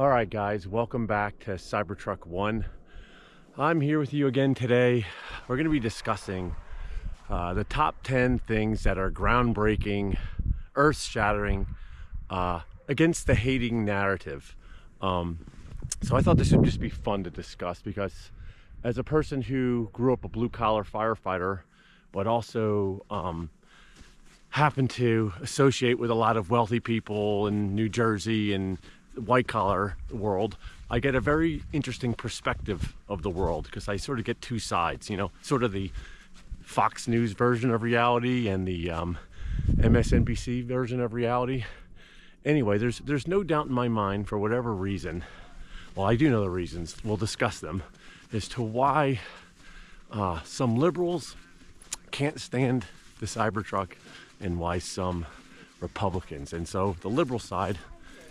All right, guys, welcome back to Cybertruck 1. I'm here with you again today. We're going to be discussing the top 10 things that are groundbreaking, earth-shattering, against the hating narrative. So I thought this would just be fun to discuss because as a person who grew up a blue-collar firefighter, but also happened to associate with a lot of wealthy people in New Jersey and white collar world, I get a very interesting perspective of the world because I sort of get two sides, you know, sort of the Fox News version of reality and the MSNBC version of reality. Anyway, there's no doubt in my mind, for whatever reason, well, I do know the reasons, we'll discuss them, as to why some liberals can't stand the Cybertruck and why some Republicans. And so the liberal side,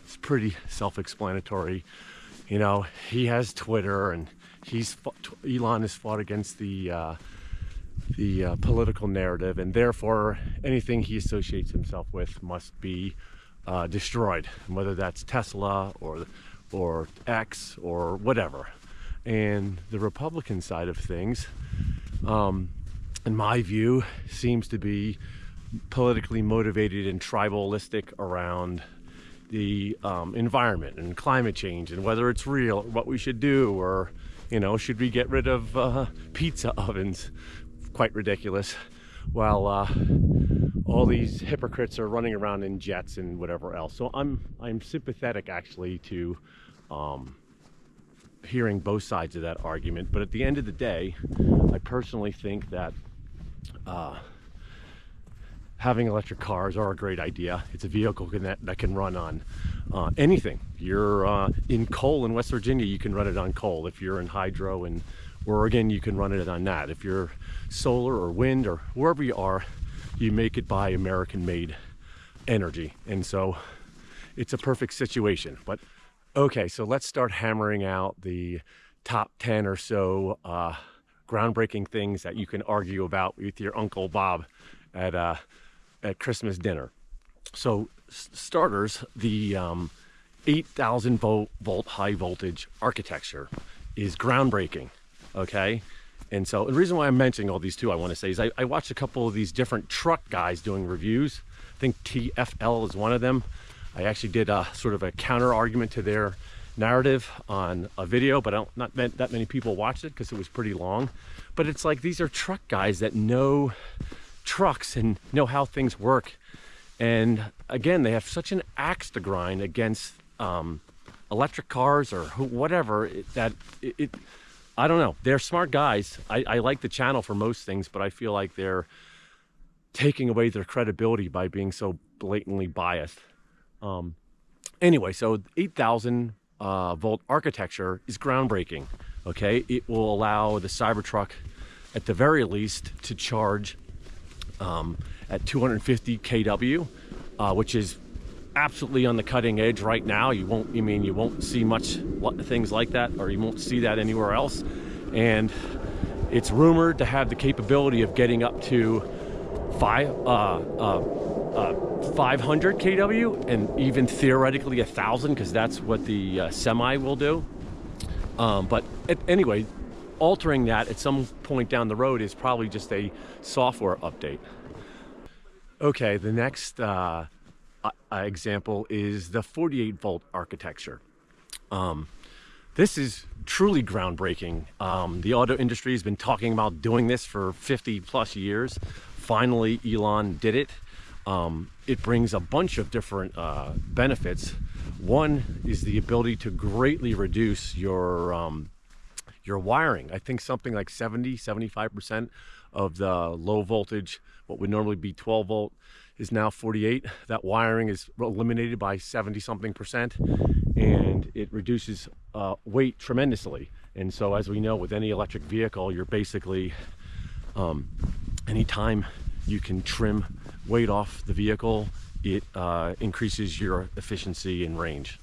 it's pretty self-explanatory. You know, he has Twitter, and Elon has fought against the political narrative, and therefore anything he associates himself with must be destroyed, whether that's Tesla or X or whatever. And the Republican side of things, in my view, seems to be politically motivated and tribalistic around the environment and climate change and whether it's real, or what we should do, or, you know, should we get rid of pizza ovens? Quite ridiculous. While all these hypocrites are running around in jets and whatever else. So I'm sympathetic actually to hearing both sides of that argument. But at the end of the day, I personally think that having electric cars are a great idea. It's a vehicle that can run on anything. You're in coal in West Virginia, you can run it on coal. If you're in hydro in Oregon, you can run it on that. If you're solar or wind or wherever you are, you make it by American-made energy. And so it's a perfect situation. But okay, so let's start hammering out the top 10 or so groundbreaking things that you can argue about with your Uncle Bob at Christmas dinner. So starters, the 8,000 volt high voltage architecture is groundbreaking. Okay, and so the reason why I'm mentioning all these two, I want to say, is I watched a couple of these different truck guys doing reviews. I think TFL is one of them. I actually did a sort of a counter argument to their narrative on a video, but not that many people watched it because it was pretty long. But it's like, these are truck guys that know trucks and know how things work, and again, they have such an axe to grind against electric cars or whatever that I don't know. They're smart guys. I like the channel for most things, but I feel like they're taking away their credibility by being so blatantly biased. Anyway, so 8,000 volt architecture is groundbreaking. Okay, it will allow the Cybertruck, at the very least, to charge at 250 kW, which is absolutely on the cutting edge right now. You won't see much things like that, or you won't see that anywhere else. And it's rumored to have the capability of getting up to 500 kW, and even theoretically 1,000, because that's what the semi will do. But anyway, altering that at some point down the road is probably just a software update. Okay, the next example is the 48 volt architecture. This is truly groundbreaking. The auto industry has been talking about doing this for 50 plus years. Finally, Elon did it. It brings a bunch of different benefits. One is the ability to greatly reduce your wiring. I think something like 75% of the low voltage, what would normally be 12 volt, is now 48. That wiring is eliminated by 70-something%, and it reduces weight tremendously. And so, as we know, with any electric vehicle, you're basically, anytime you can trim weight off the vehicle, it increases your efficiency and range.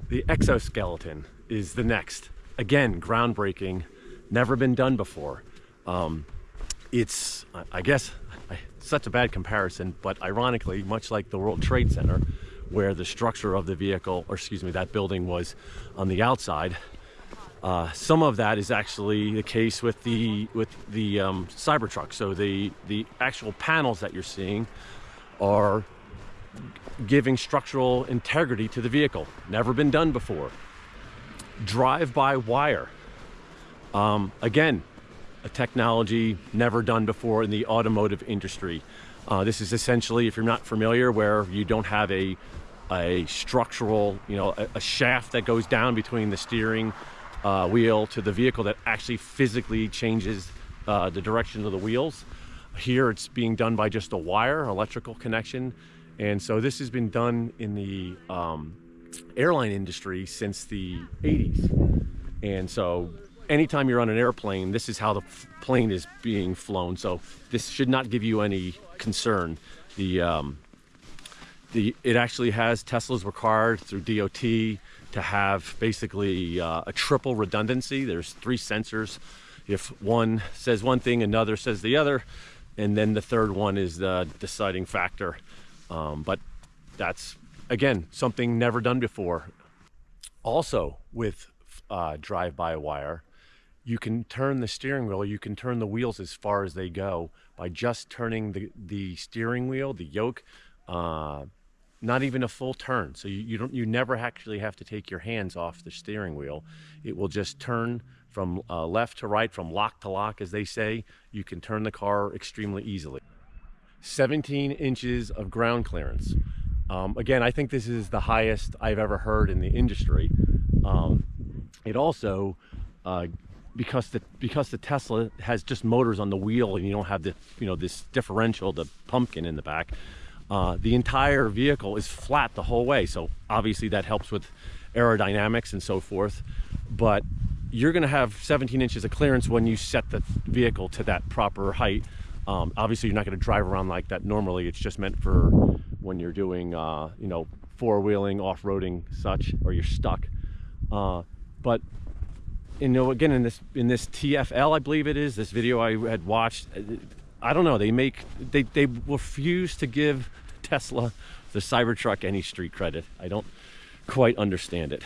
The exoskeleton is the next. Again, groundbreaking, never been done before. It's, I guess, such a bad comparison, but ironically, much like the World Trade Center, where the structure of the vehicle, or excuse me, that building was on the outside. Some of that is actually the case with the Cybertruck. So the actual panels that you're seeing are giving structural integrity to the vehicle. Never been done before. Drive-by-wire. Again, a technology never done before in the automotive industry. This is essentially, if you're not familiar, where you don't have a structural, a shaft that goes down between the steering wheel to the vehicle that actually physically changes the direction of the wheels. Here it's being done by just a wire, electrical connection. And so this has been done in the airline industry since the 80s. And so anytime you're on an airplane, this is how the plane is being flown. So this should not give you any concern. It actually has, Tesla's required through DOT to have basically a triple redundancy. There's 3 sensors. If one says one thing, another says the other, and then the third one is the deciding factor. But that's, again, something never done before. Also, with drive-by-wire, you can turn the steering wheel, you can turn the wheels as far as they go by just turning the steering wheel, the yoke, not even a full turn. So you never actually have to take your hands off the steering wheel. It will just turn from left to right, from lock to lock, as they say. You can turn the car extremely easily. 17 inches of ground clearance. Again, I think this is the highest I've ever heard in the industry. It also, because the Tesla has just motors on the wheel and you don't have the, this differential, the pumpkin in the back, the entire vehicle is flat the whole way. So obviously that helps with aerodynamics and so forth. But you're going to have 17 inches of clearance when you set the vehicle to that proper height. Obviously, you're not going to drive around like that normally. It's just meant for when you're doing, four-wheeling, off-roading, such, or you're stuck. But again, in this TFL, I believe it is, this video I had watched, I don't know. They refuse to give Tesla, the Cybertruck, any street credit. I don't quite understand it.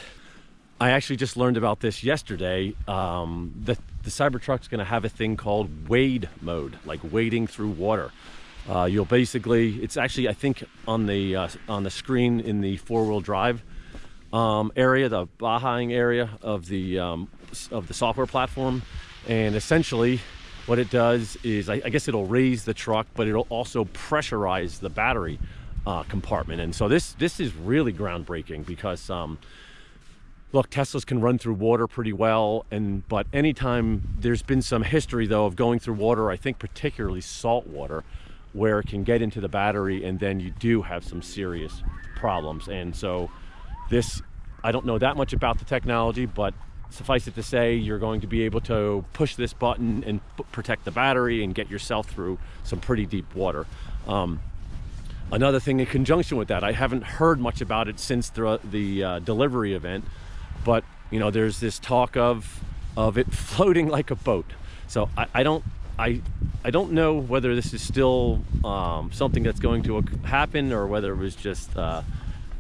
I actually just learned about this yesterday. The Cybertruck's going to have a thing called wade mode, like wading through water. You'll basically, it's actually, I think, on the screen in the four-wheel drive area, the Bahaing area of the software platform. And essentially, what it does is, I guess it'll raise the truck, but it'll also pressurize the battery compartment. And so this is really groundbreaking because look, Teslas can run through water pretty well, but anytime there's been some history though of going through water, I think particularly salt water, where it can get into the battery and then you do have some serious problems. And so this, I don't know that much about the technology, but suffice it to say, you're going to be able to push this button and protect the battery and get yourself through some pretty deep water. Another thing in conjunction with that, I haven't heard much about it since the delivery event, but there's this talk of it floating like a boat. So I don't know whether this is still something that's going to happen or whether it was just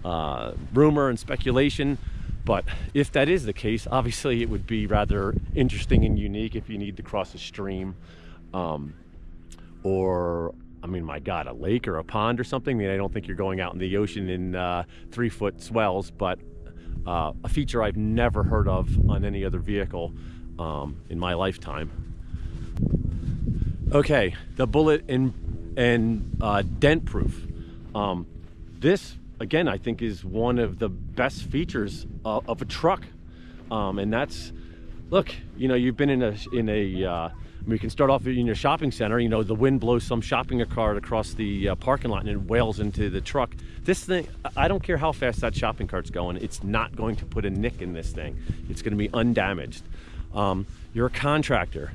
rumor and speculation. But if that is the case, obviously it would be rather interesting and unique if you need to cross a stream, or I mean, my God, a lake or a pond or something. I mean, I don't think you're going out in the ocean in 3-foot swells, but a feature I've never heard of on any other vehicle in my lifetime. Okay, the bullet and dent proof. This, again, I think is one of the best features of a truck. And that's, look, you've been in a we can start off in your shopping center. The wind blows some shopping cart across the parking lot and it wails into the truck. This thing, I don't care how fast that shopping cart's going, it's not going to put a nick in this thing. It's going to be undamaged. You're a contractor.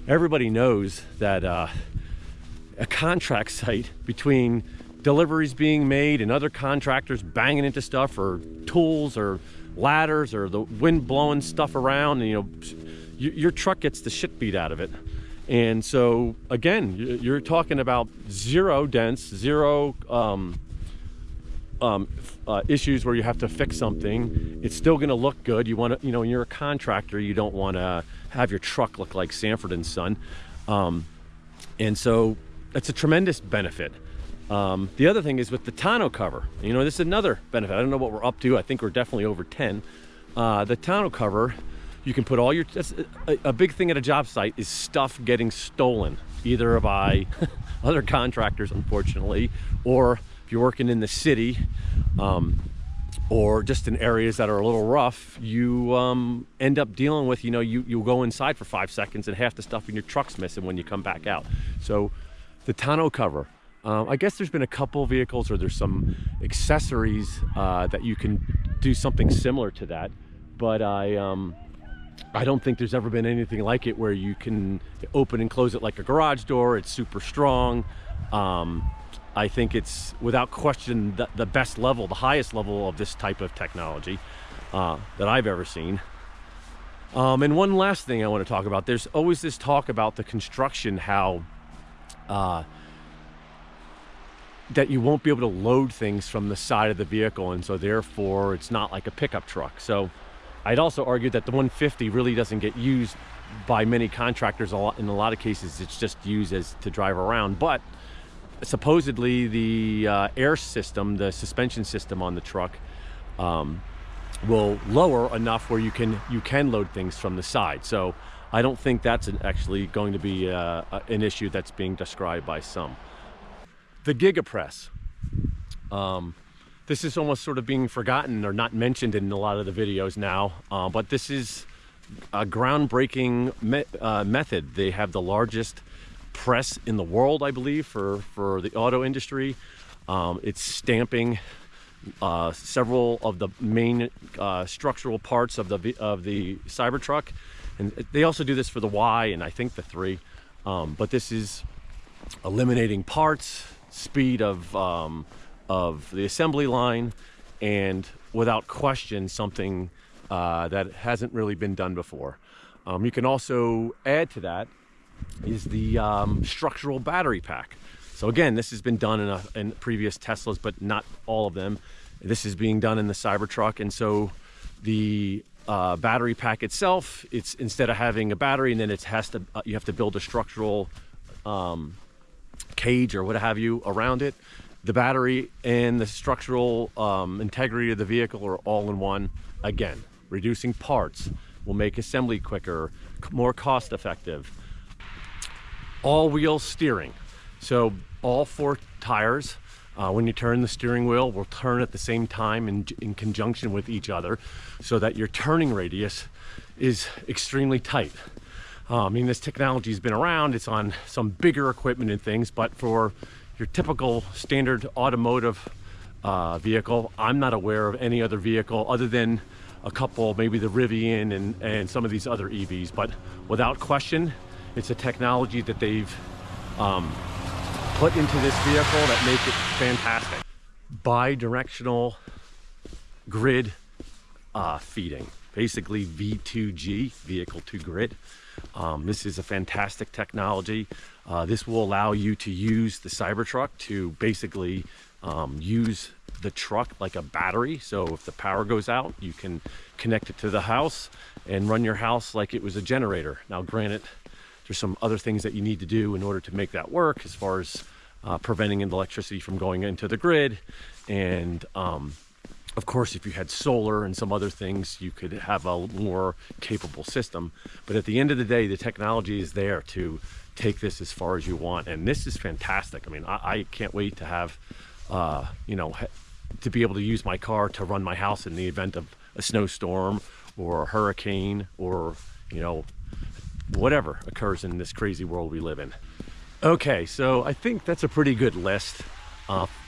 Everybody knows that a contract site between deliveries being made and other contractors banging into stuff, or tools or ladders, or the wind blowing stuff around, your truck gets the shit beat out of it. And so again, you're talking about zero dents, zero issues where you have to fix something, it's still going to look good. You want to, when you're a contractor, you don't want to have your truck look like Sanford and Son. And so that's a tremendous benefit. The other thing is with the tonneau cover, this is another benefit. I don't know what we're up to. I think we're definitely over 10. The tonneau cover, you can put all your, that's a big thing at a job site is stuff getting stolen, either by other contractors, unfortunately, or if you're working in the city, or just in areas that are a little rough, you end up dealing with, you go inside for 5 seconds and half the stuff in your truck's missing when you come back out. So the tonneau cover, I guess there's been a couple vehicles or there's some accessories that you can do something similar to that, but I don't think there's ever been anything like it where you can open and close it like a garage door. It's super strong. I think it's without question the best level, the highest level of this type of technology that I've ever seen. And one last thing I want to talk about, there's always this talk about the construction, how that you won't be able to load things from the side of the vehicle, and so therefore it's not like a pickup truck. So I'd also argue that the 150 really doesn't get used by many contractors a lot. In a lot of cases, it's just used as to drive around. But supposedly the air system, the suspension system on the truck, will lower enough where you can load things from the side. So I don't think that's actually going to be an issue that's being described by some. The GigaPress. This is almost sort of being forgotten or not mentioned in a lot of the videos now, but this is a groundbreaking method. They have the largest press in the world, I believe, for the auto industry. It's stamping several of the main structural parts of the Cybertruck, and they also do this for the Y and I think the 3. But this is eliminating parts, speed of the assembly line, and without question something that hasn't really been done before. You can also add to that is the structural battery pack. So again, this has been done in previous Teslas, but not all of them. This is being done in the Cybertruck, and so the battery pack itself, it's instead of having a battery and then you have to build a structural cage or what have you around it. The battery and the structural integrity of the vehicle are all in one. Again, reducing parts will make assembly quicker, more cost effective. All-wheel steering. So all 4 tires, when you turn the steering wheel, will turn at the same time in conjunction with each other, so that your turning radius is extremely tight. I mean, this technology has been around. It's on some bigger equipment and things, but for your typical standard automotive vehicle, I'm not aware of any other vehicle other than a couple, maybe the Rivian and some of these other EVs. But without question, it's a technology that they've put into this vehicle that make it fantastic. Bi-directional grid feeding, basically V2G, vehicle to grid. This is a fantastic technology. This will allow you to use the Cybertruck to basically use the truck like a battery. So if the power goes out, you can connect it to the house and run your house like it was a generator. Now, granted, there's some other things that you need to do in order to make that work, as far as preventing electricity from going into the grid. And of course, if you had solar and some other things, you could have a more capable system. But at the end of the day, the technology is there to take this as far as you want. And this is fantastic. I mean, I can't wait to have, to be able to use my car to run my house in the event of a snowstorm or a hurricane or, whatever occurs in this crazy world we live in. Okay, so I think that's a pretty good list.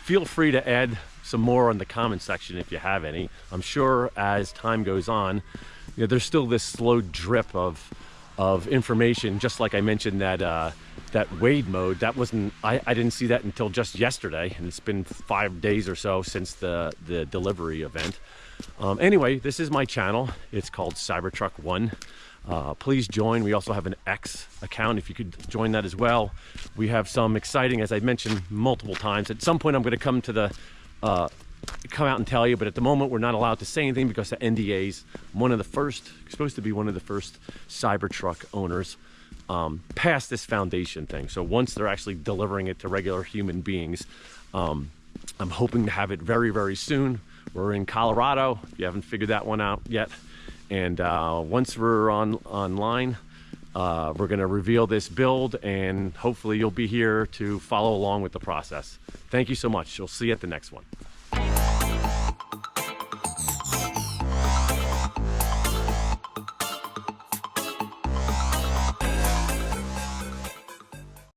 Feel free to add some more in the comment section if you have any. I'm sure as time goes on, there's still this slow drip of information. Just like I mentioned that Wade mode, that wasn't, I didn't see that until just yesterday, and it's been 5 days or so since the delivery event. Anyway, this is my channel. It's called Cybertruck 1. Please join. We also have an X account, if you could join that as well. We have some exciting, as I mentioned multiple times, at some point I'm going to come to the come out and tell you, but at the moment we're not allowed to say anything because of NDAs. Supposed to be one of the first Cybertruck owners passed this foundation thing. So once they're actually delivering it to regular human beings, I'm hoping to have it very, very soon. We're in Colorado, if you haven't figured that one out yet. And once we're online, we're going to reveal this build, and hopefully you'll be here to follow along with the process. Thank you so much. We'll see you at the next one.